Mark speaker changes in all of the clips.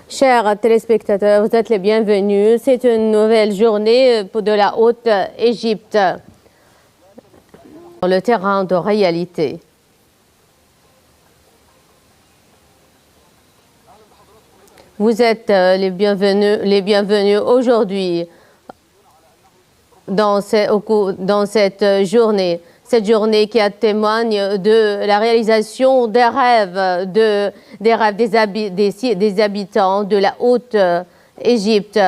Speaker 1: Chers téléspectateurs, vous êtes les bienvenus. C'est une nouvelle journée de la Haute-Égypte, sur le terrain de réalité. Vous êtes les bienvenus aujourd'hui dans cette journée. Cette journée qui témoigne de la réalisation des rêves, des habitants de la Haute-Égypte.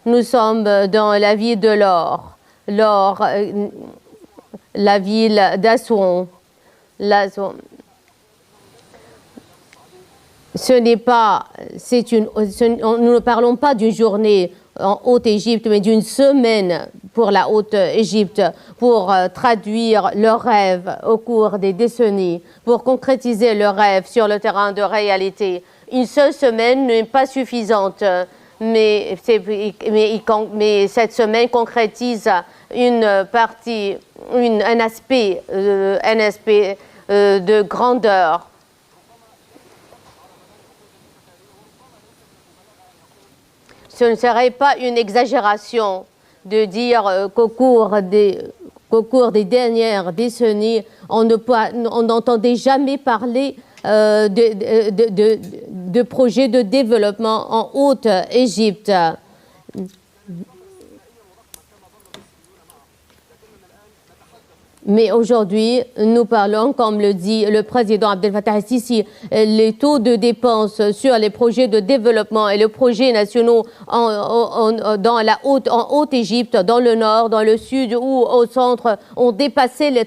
Speaker 1: Nous sommes dans la ville de l'or, la ville d'Assouan. Nous ne parlons pas d'une journée en Haute-Égypte, mais d'une semaine pour la Haute-Égypte, pour traduire leurs rêves au cours des décennies, pour concrétiser leurs rêves sur le terrain de réalité. Une seule semaine n'est pas suffisante, mais cette semaine concrétise un aspect de grandeur. Ce ne serait pas une exagération de dire qu'au cours des dernières décennies, on n'entendait jamais parler de projets de développement en Haute-Égypte. Mais aujourd'hui, nous parlons, comme le dit le président Abdel Fattah el-Sisi, les taux de dépenses sur les projets de développement et les projets nationaux en Haute-Égypte, dans le nord, dans le sud ou au centre, ont dépassé le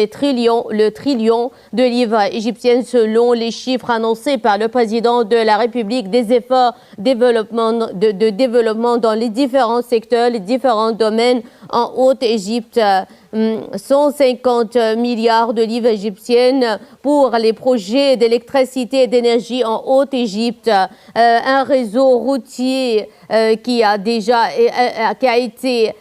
Speaker 1: trillion de livres égyptiennes selon les chiffres annoncés par le président de la République. Des efforts de développement dans les différents secteurs, les différents domaines en Haute-Égypte. 150 milliards de livres égyptiennes pour les projets d'électricité et d'énergie en Haute-Égypte, un réseau routier qui a été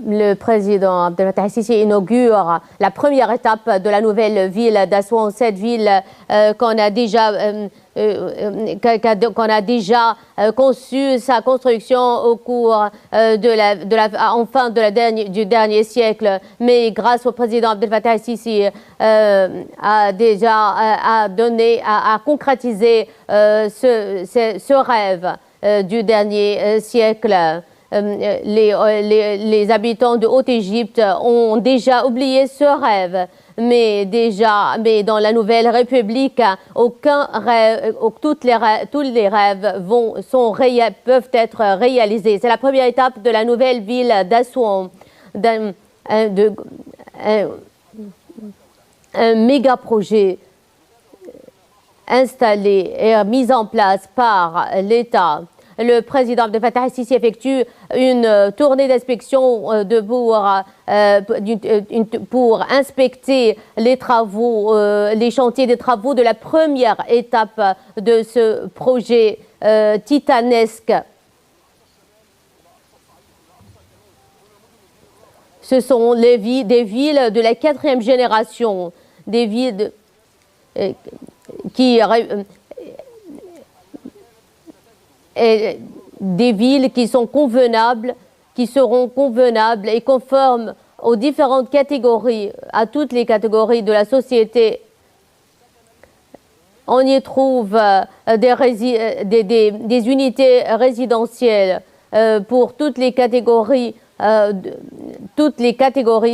Speaker 1: le président Abdel Fattah el-Sisi inaugure la première étape de la nouvelle ville d'Assouan, cette ville qu'on a déjà conçu sa construction au cours du dernier siècle. Mais grâce au président Abdel Fattah el-Sisi a concrétisé ce rêve du dernier siècle. Les habitants de Haute-Égypte ont déjà oublié ce rêve, mais dans la nouvelle République, tous les rêves peuvent être réalisés. C'est la première étape de la nouvelle ville d'Assouan, un méga projet installé et mis en place par l'État. Le président Abdel Fattah el-Sisi effectue une tournée d'inspection pour inspecter les chantiers des travaux de la première étape de ce projet titanesque. Ce sont des villes de la 4e génération, des villes qui sont convenables, qui seront convenables et conformes aux différentes catégories, à toutes les catégories de la société. On y trouve des unités résidentielles pour toutes les catégories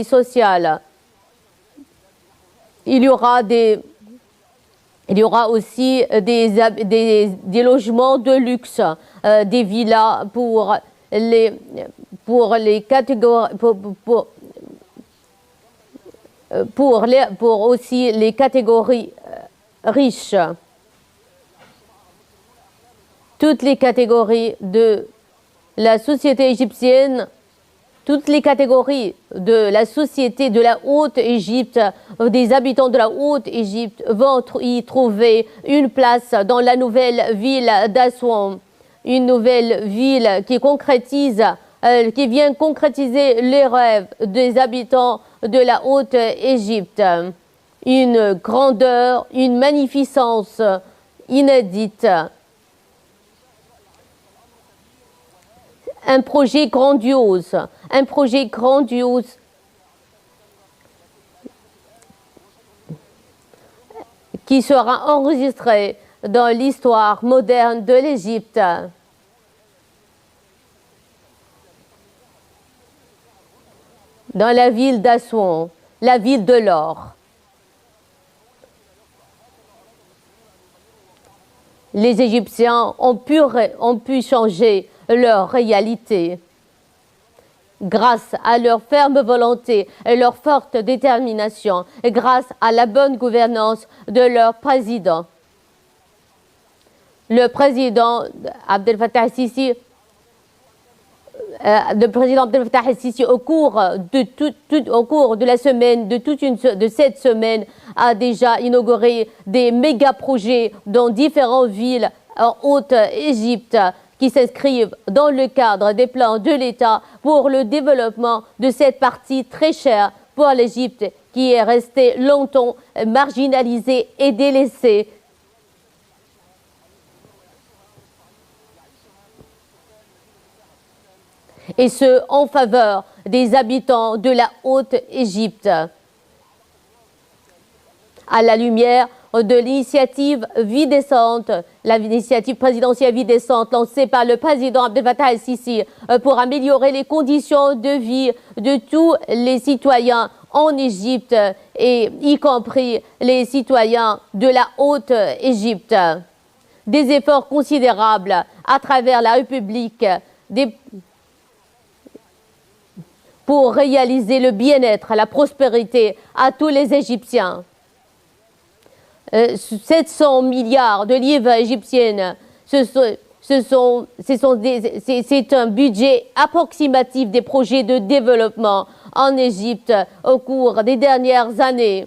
Speaker 1: sociales. Il y aura aussi des logements de luxe, des villas pour aussi les catégories riches. Toutes les catégories de la société égyptienne toutes les catégories de la société de la Haute-Égypte, des habitants de la Haute-Égypte vont y trouver une place dans la nouvelle ville d'Assouan, une nouvelle ville qui concrétise, qui vient concrétiser les rêves des habitants de la Haute-Égypte. Une grandeur, une magnificence inédite. Un projet grandiose qui sera enregistré dans l'histoire moderne de l'Égypte. Dans la ville d'Assouan, la ville de l'or. Les Égyptiens ont pu changer leur réalité grâce à leur ferme volonté et leur forte détermination et grâce à la bonne gouvernance de leur président. Le président Abdel Fattah el-Sisi au cours de la semaine, de cette semaine, a déjà inauguré des méga-projets dans différentes villes en Haute-Égypte qui s'inscrivent dans le cadre des plans de l'État pour le développement de cette partie très chère pour l'Égypte qui est restée longtemps marginalisée et délaissée. Et ce, en faveur des habitants de la Haute-Égypte. À la lumière de l'initiative Vie décente, l'initiative présidentielle Vie décente lancée par le président Abdel Fattah el-Sisi pour améliorer les conditions de vie de tous les citoyens en Égypte, et y compris les citoyens de la Haute-Égypte. Des efforts considérables à travers la République, pour réaliser le bien-être, la prospérité à tous les Égyptiens. 700 milliards de livres égyptiennes, c'est un budget approximatif des projets de développement en Égypte au cours des dernières années.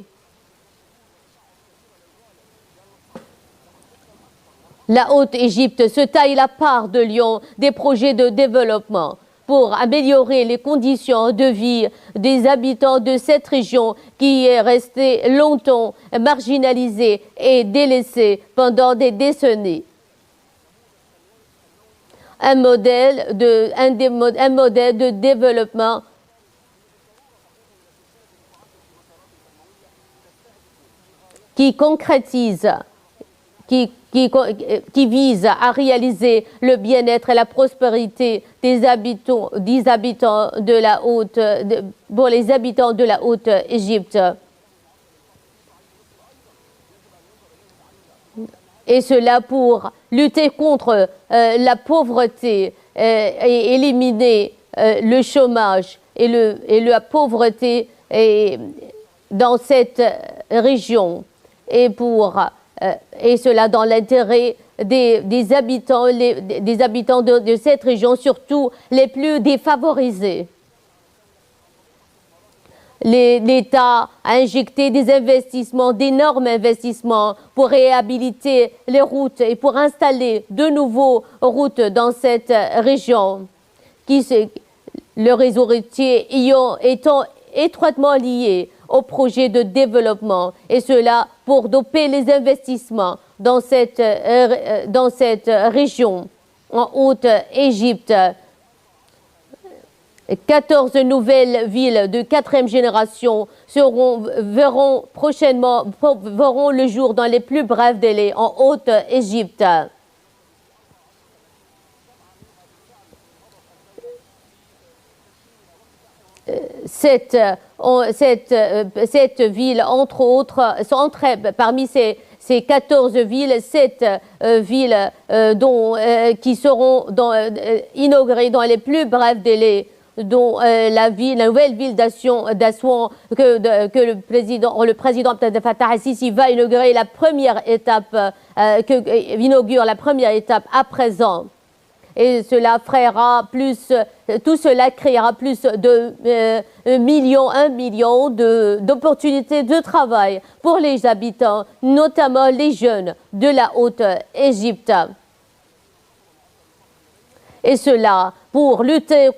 Speaker 1: La Haute-Égypte se taille la part de lion des projets de développement pour améliorer les conditions de vie des habitants de cette région qui est restée longtemps marginalisée et délaissée pendant des décennies. Un modèle de développement qui concrétise, qui vise à réaliser le bien-être et la prospérité des habitants de la pour les habitants de la Haute-Égypte. Et cela pour lutter contre la pauvreté et éliminer le chômage et la pauvreté dans cette région. Et cela dans l'intérêt des habitants de cette région, surtout les plus défavorisés. L'État a injecté des investissements, d'énormes investissements pour réhabiliter les routes et pour installer de nouvelles routes dans cette région. Le réseau routier étant étroitement lié au projet de développement, et cela pour doper les investissements dans cette région en Haute-Égypte. 14 nouvelles villes de 4e génération verront le jour dans les plus brefs délais en Haute-Égypte. Cette ville, entre autres, parmi ces 14 villes, 7 villes qui seront inaugurées dans les plus brefs délais, dont la nouvelle ville d'Assouan que le président Abdel Fattah el-Sisi va inaugurer inaugure la première étape à présent. et cela tout cela créera plus de 1 million d'opportunités de travail pour les habitants, notamment les jeunes de la Haute-Égypte. Et cela pour lutter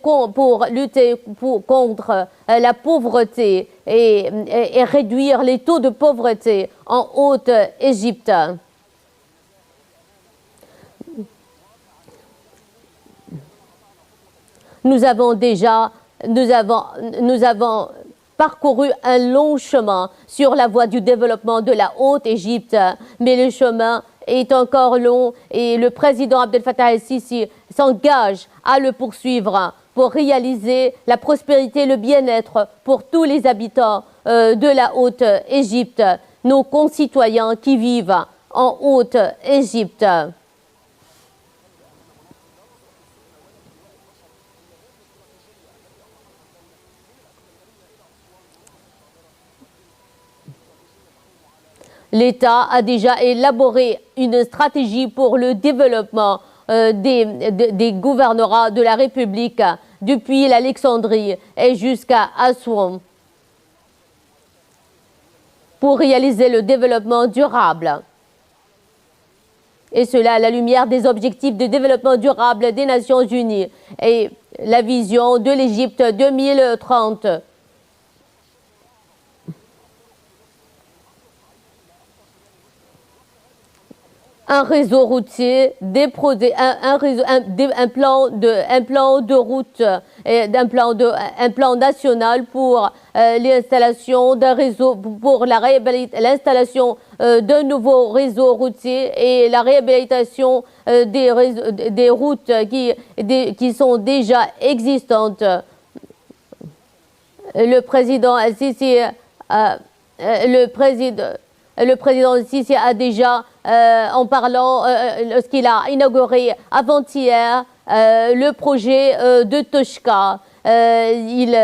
Speaker 1: contre la pauvreté et réduire les taux de pauvreté en Haute-Égypte. Nous avons parcouru un long chemin sur la voie du développement de la Haute-Égypte, mais le chemin est encore long et le président Abdel Fattah el-Sisi s'engage à le poursuivre pour réaliser la prospérité et le bien-être pour tous les habitants de la Haute-Égypte, nos concitoyens qui vivent en Haute-Égypte. L'État a déjà élaboré une stratégie pour le développement des gouvernorats de la République depuis l'Alexandrie et jusqu'à Assouan pour réaliser le développement durable. Et cela à la lumière des objectifs de développement durable des Nations Unies et la vision de l'Égypte 2030. Un réseau routier, un plan de route, un plan national pour l'installation d'un réseau, pour l'installation d'un nouveau réseau routier et la réhabilitation des routes qui sont déjà existantes. Le président Sisi le président Sisi a déjà, en parlant, lorsqu'il a inauguré avant-hier le projet de Toshka, il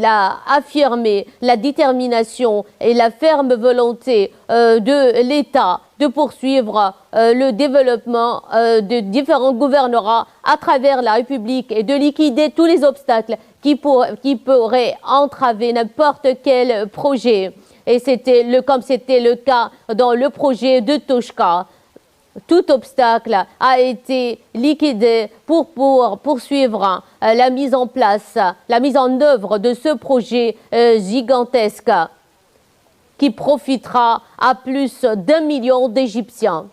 Speaker 1: a affirmé la détermination et la ferme volonté de l'État de poursuivre le développement de différents gouvernorats à travers la République et de liquider tous les obstacles qui pourraient entraver n'importe quel projet. Et comme c'était le cas dans le projet de Toshka, tout obstacle a été liquidé pour poursuivre la mise en œuvre de ce projet gigantesque qui profitera à plus d'1 million d'Égyptiens.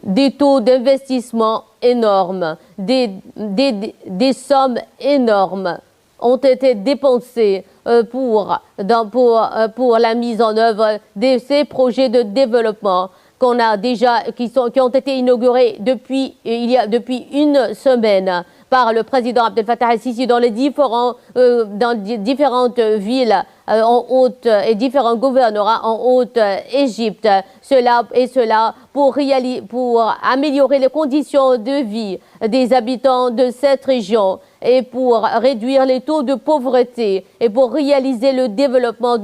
Speaker 1: Des taux d'investissement énormes, des sommes énormes ont été dépensés pour la mise en œuvre de ces projets de développement qui ont été inaugurés depuis une semaine par le président Abdel Fattah el-Sisi dans différentes villes et différents gouvernorats en Haute-Égypte. Cela pour améliorer les conditions de vie des habitants de cette région et pour réduire les taux de pauvreté et pour réaliser le développement